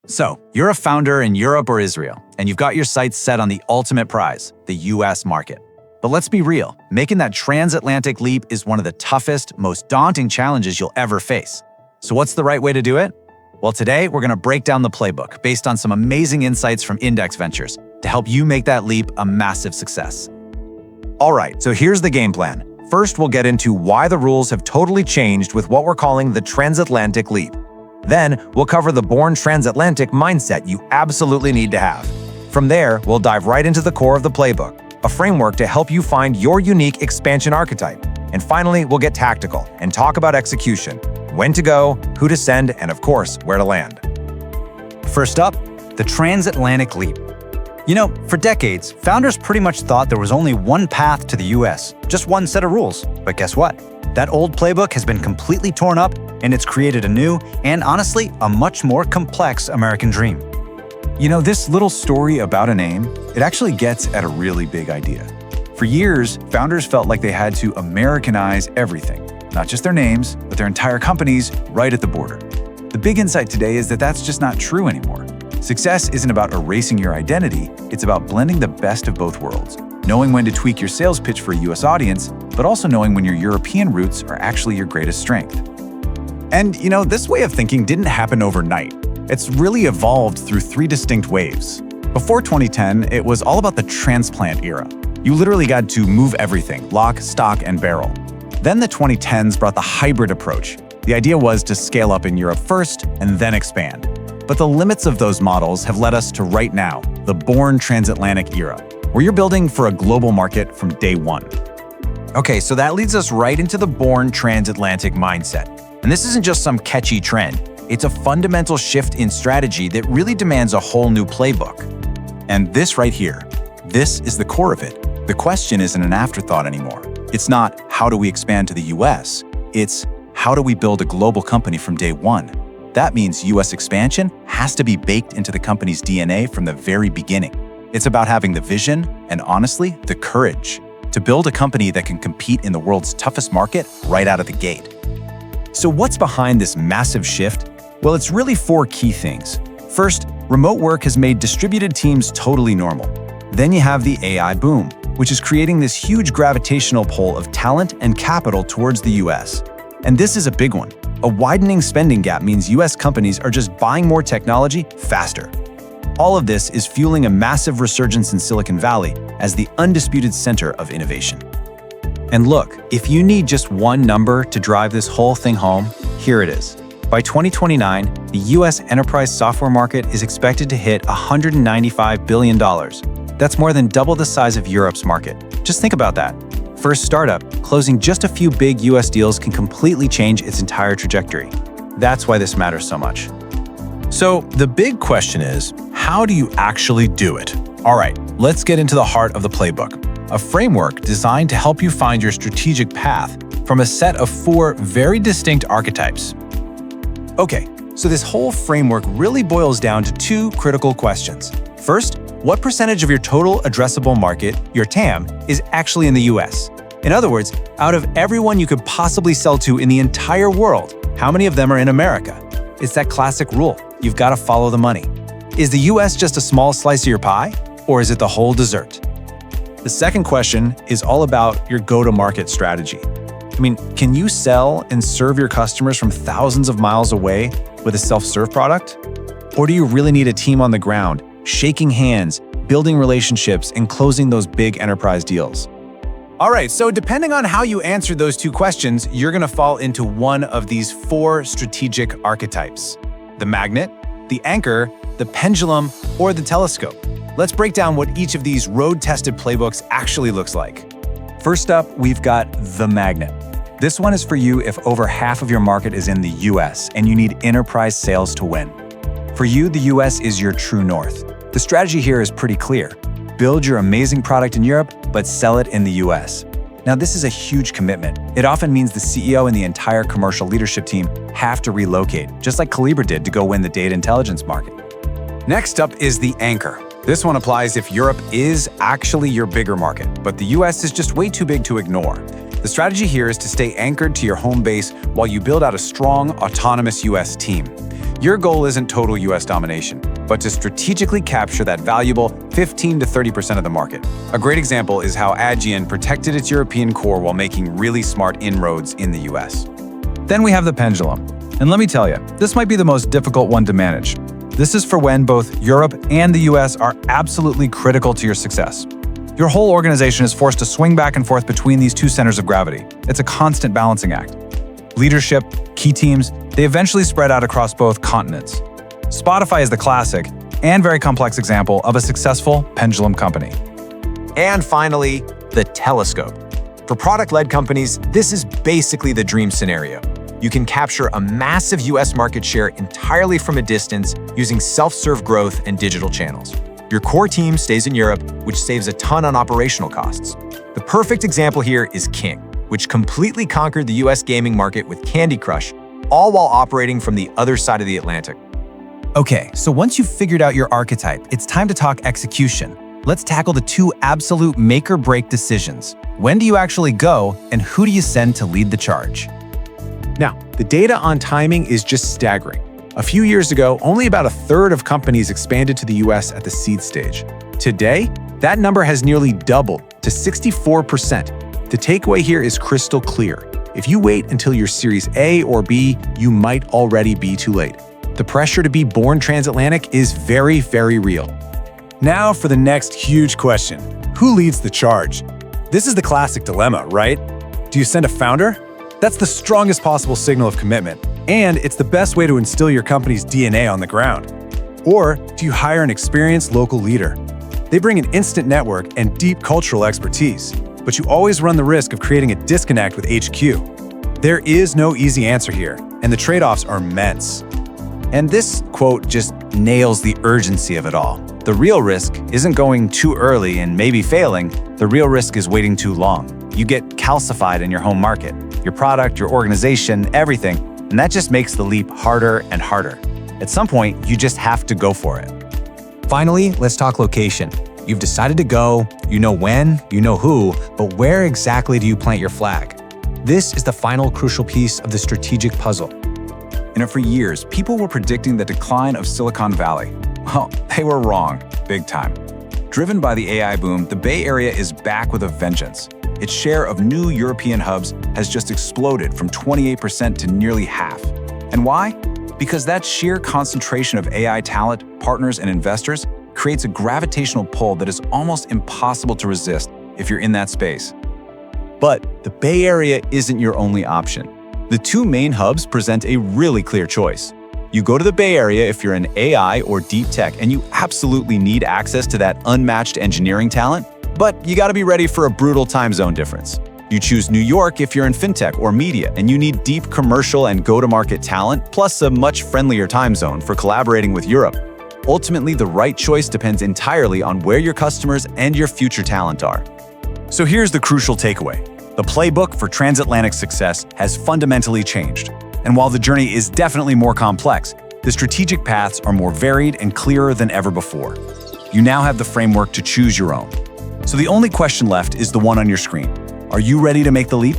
So, you're a founder in Europe or Israel, and you've got your sights set on the ultimate prize, the US market. But let's be real, making that transatlantic leap is one of the toughest, most daunting challenges you'll ever face. So what's the right way to do it? Well, today we're going to break down the playbook based on some amazing insights from Index Ventures to help you make that leap a massive success. All right, so here's the game plan. First, we'll get into why the rules have totally changed with what we're calling the transatlantic leap. Then, we'll cover the born transatlantic mindset you absolutely need to have. From there, we'll dive right into the core of the playbook, a framework to help you find your unique expansion archetype. And finally, we'll get tactical and talk about execution, when to go, who to send, and of course, where to land. First up, the transatlantic leap. You know, for decades, founders pretty much thought there was only one path to the US, just one set of rules. But guess what? That old playbook has been completely torn up, and it's created a new, and honestly, a much more complex American dream. You know, this little story about a name, it actually gets at a really big idea. For years, founders felt like they had to Americanize everything, not just their names, but their entire companies right at the border. The big insight today is that that's just not true anymore. Success isn't about erasing your identity, it's about blending the best of both worlds, knowing when to tweak your sales pitch for a US audience, but also knowing when your European roots are actually your greatest strength. And you know, this way of thinking didn't happen overnight. It's really evolved through three distinct waves. Before 2010, it was all about the transplant era. You literally got to move everything, lock, stock, and barrel. Then the 2010s brought the hybrid approach. The idea was to scale up in Europe first and then expand. But the limits of those models have led us to right now, the born transatlantic era, where you're building for a global market from day one. Okay, so that leads us right into the born transatlantic mindset. And this isn't just some catchy trend. It's a fundamental shift in strategy that really demands a whole new playbook. And this right here, this is the core of it. The question isn't an afterthought anymore. It's not, how do we expand to the US? It's, how do we build a global company from day one? That means US expansion has to be baked into the company's DNA from the very beginning. It's about having the vision and, honestly, the courage to build a company that can compete in the world's toughest market right out of the gate. So what's behind this massive shift? Well, it's really four key things. First, remote work has made distributed teams totally normal. Then you have the AI boom, which is creating this huge gravitational pull of talent and capital towards the US. And this is a big one. A widening spending gap means US companies are just buying more technology faster. All of this is fueling a massive resurgence in Silicon Valley as the undisputed center of innovation. And look, if you need just one number to drive this whole thing home, here it is. By 2029, the US enterprise software market is expected to hit $195 billion. That's more than double the size of Europe's market. Just think about that. For a startup, closing just a few big US deals can completely change its entire trajectory. That's why this matters so much. So the big question is, how do you actually do it? All right, let's get into the heart of the playbook. A framework designed to help you find your strategic path from a set of four very distinct archetypes. Okay, so this whole framework really boils down to two critical questions. First, what percentage of your total addressable market, your TAM, is actually in the US? In other words, out of everyone you could possibly sell to in the entire world, how many of them are in America? It's that classic rule. You've got to follow the money. Is the US just a small slice of your pie, or is it the whole dessert? The second question is all about your go-to-market strategy. I mean, can you sell and serve your customers from thousands of miles away with a self-serve product? Or do you really need a team on the ground, shaking hands, building relationships, and closing those big enterprise deals? All right, so depending on how you answer those two questions, you're going to fall into one of these four strategic archetypes: the magnet, the anchor, the pendulum, or the telescope. Let's break down what each of these road-tested playbooks actually looks like. First up, we've got the magnet. This one is for you if over half of your market is in the US and you need enterprise sales to win. For you, the US is your true north. The strategy here is pretty clear. Build your amazing product in Europe, but sell it in the US. Now, this is a huge commitment. It often means the CEO and the entire commercial leadership team have to relocate, just like Calibra did to go win the data intelligence market. Next up is the anchor. This one applies if Europe is actually your bigger market, but the US is just way too big to ignore. The strategy here is to stay anchored to your home base while you build out a strong, autonomous US team. Your goal isn't total US domination, but to strategically capture that valuable 15 to 30% of the market. A great example is how Aegean protected its European core while making really smart inroads in the US. Then we have the Pendulum. And let me tell you, this might be the most difficult one to manage. This is for when both Europe and the US are absolutely critical to your success. Your whole organization is forced to swing back and forth between these two centers of gravity. It's a constant balancing act. Leadership, key teams, they eventually spread out across both continents. Spotify is the classic and very complex example of a successful pendulum company. And finally, the telescope. For product-led companies, this is basically the dream scenario. You can capture a massive US market share entirely from a distance using self-serve growth and digital channels. Your core team stays in Europe, which saves a ton on operational costs. The perfect example here is King, which completely conquered the US gaming market with Candy Crush, all while operating from the other side of the Atlantic. Okay, so once you've figured out your archetype, it's time to talk execution. Let's tackle the two absolute make-or-break decisions. When do you actually go, and who do you send to lead the charge? Now, the data on timing is just staggering. A few years ago, only about a third of companies expanded to the US at the seed stage. Today, that number has nearly doubled to 64%. The takeaway here is crystal clear. If you wait until you're Series A or B, you might already be too late. The pressure to be born transatlantic is very, very real. Now for the next huge question. Who leads the charge? This is the classic dilemma, right? Do you send a founder? That's the strongest possible signal of commitment, and it's the best way to instill your company's DNA on the ground. Or do you hire an experienced local leader? They bring an instant network and deep cultural expertise, but you always run the risk of creating a disconnect with HQ. There is no easy answer here, and the trade-offs are immense. And this quote just nails the urgency of it all. The real risk isn't going too early and maybe failing. The real risk is waiting too long. You get calcified in your home market, your product, your organization, everything, and that just makes the leap harder and harder. At some point, you just have to go for it. Finally, let's talk location. You've decided to go, you know when, you know who, but where exactly do you plant your flag? This is the final crucial piece of the strategic puzzle. For years, people were predicting the decline of Silicon Valley. Well, they were wrong, big time. Driven by the AI boom, the Bay Area is back with a vengeance. Its share of new European hubs has just exploded from 28% to nearly half. And why? Because that sheer concentration of AI talent, partners, and investors creates a gravitational pull that is almost impossible to resist if you're in that space. But the Bay Area isn't your only option. The two main hubs present a really clear choice. You go to the Bay Area if you're in AI or deep tech and you absolutely need access to that unmatched engineering talent, but you gotta be ready for a brutal time zone difference. You choose New York if you're in fintech or media and you need deep commercial and go-to-market talent, plus a much friendlier time zone for collaborating with Europe. Ultimately, the right choice depends entirely on where your customers and your future talent are. So here's the crucial takeaway. The playbook for transatlantic success has fundamentally changed. And while the journey is definitely more complex, the strategic paths are more varied and clearer than ever before. You now have the framework to choose your own. So the only question left is the one on your screen. Are you ready to make the leap?